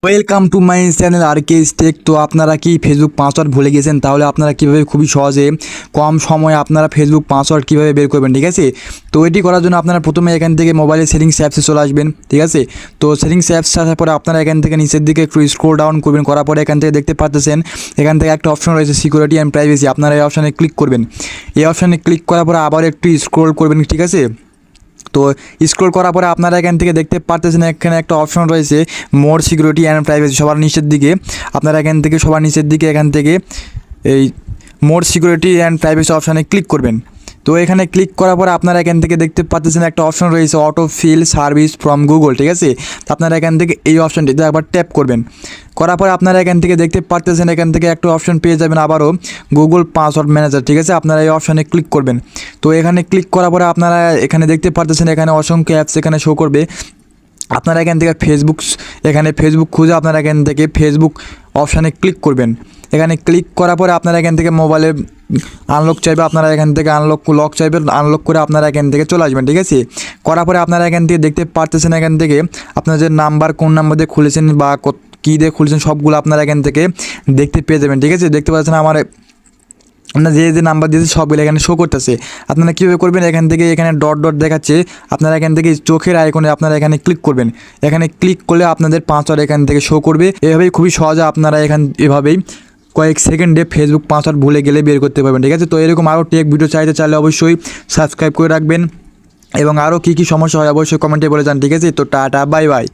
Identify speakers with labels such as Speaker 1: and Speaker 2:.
Speaker 1: Welcome to my channel R K tech. তো আপনারা কি ফেসবুক পাসওয়ার্ড ভুলে গেছেন? তাহলে আপনারা কীভাবে খুবই সহজে কম সময়ে আপনারা ফেসবুক পাসওয়ার্ড কীভাবে বের করবেন, ঠিক আছে? তো এটি করার জন্য আপনারা প্রথমে এখান থেকে মোবাইলের সেটিংস অ্যাপসে চলে আসবেন, ঠিক আছে? তো সেটিংস অ্যাপসে আসার পরে আপনারা এখান থেকে নিচের দিকে একটু স্ক্রল ডাউন করবেন, করার পরে এখান থেকে দেখতে পাচ্ছেন এখান থেকে একটা অপশন রয়েছে সিকিউরিটি অ্যান্ড প্রাইভেসি। আপনারা এই অপশানে ক্লিক করবেন। এই অপশানে ক্লিক করার পরে আবার একটু স্ক্রল করবেন, ঠিক আছে? তো স্ক্রল করার পরে আপনারা এখান থেকে দেখতে পারতেছেন এখানে একটা অপশন রয়েছে মোর সিকিউরিটি অ্যান্ড প্রাইভেসি। সবার নিচের দিকে আপনারা এখান থেকে এই মোর সিকিউরিটি অ্যান্ড প্রাইভেসি অপশানে ক্লিক করবেন। তো এখানে ক্লিক করার পরে আপনারা এখান থেকে দেখতে পাচ্ছেন একটা অপশন রয়েছে auto feel service from Google, ঠিক আছে? তো আপনারা এখান থেকে এই অপশানটিতে একবার ট্যাপ করবেন। করার পরে আপনারা এখান থেকে দেখতে পাচ্ছেন এখান থেকে একটা অপশন পেয়ে যাবেন আবারও গুগল পাসওয়ার্ড ম্যানেজার, ঠিক আছে? আপনারা এই অপশানে ক্লিক করবেন। তো এখানে ক্লিক করার পরে আপনারা এখানে দেখতে পাচ্ছেন এখানে অসংখ্য অ্যাপস এখানে শো করবে। আপনারা এখান থেকে ফেসবুক খুঁজে আপনারা এখান থেকে ফেসবুক অপশানে ক্লিক করবেন। এখানে ক্লিক করার পরে আপনারা এখান থেকে মোবাইলে আনলক চাইবে, আপনারা এখান থেকে লক চাইবে, আনলক করে আপনারা এখান থেকে চলে আসবেন, ঠিক আছে? করার পরে আপনারা এখান থেকে দেখতে পারতেছেন এখান থেকে আপনার যে নাম্বার কোন নাম্বার দিয়ে খুলেছেন বা কী দিয়ে খুলেছেন সবগুলো আপনারা এখান থেকে দেখতে পেয়ে যাবেন, ঠিক আছে? দেখতে পাচ্ছেন আপনার যে নাম্বার দিয়েছে সবগুলো এখানে শো করতেছে। আপনারা কীভাবে করবেন, এখান থেকে এখানে ডট ডট দেখাচ্ছে, আপনারা এখান থেকে চোখের আইকনে আপনারা এখানে ক্লিক করবেন। এখানে ক্লিক করলে আপনাদের পাসওয়ার্ড এখান থেকে শো করবে। এভাবেই খুবই সহজে আপনারা এভাবেই কয়েক সেকেন্ডে ফেসবুক পাসওয়ার্ড ভুলে গেলে বের করতে পারবেন, ঠিক আছে? তো এরকম আরও টেক ভিডিও চাইলে অবশ্যই সাবস্ক্রাইব করে রাখবেন এবং আরও কী কী সমস্যা হয় অবশ্যই কমেন্টে বলে যান, ঠিক আছে? তো টাটা, বাই বাই।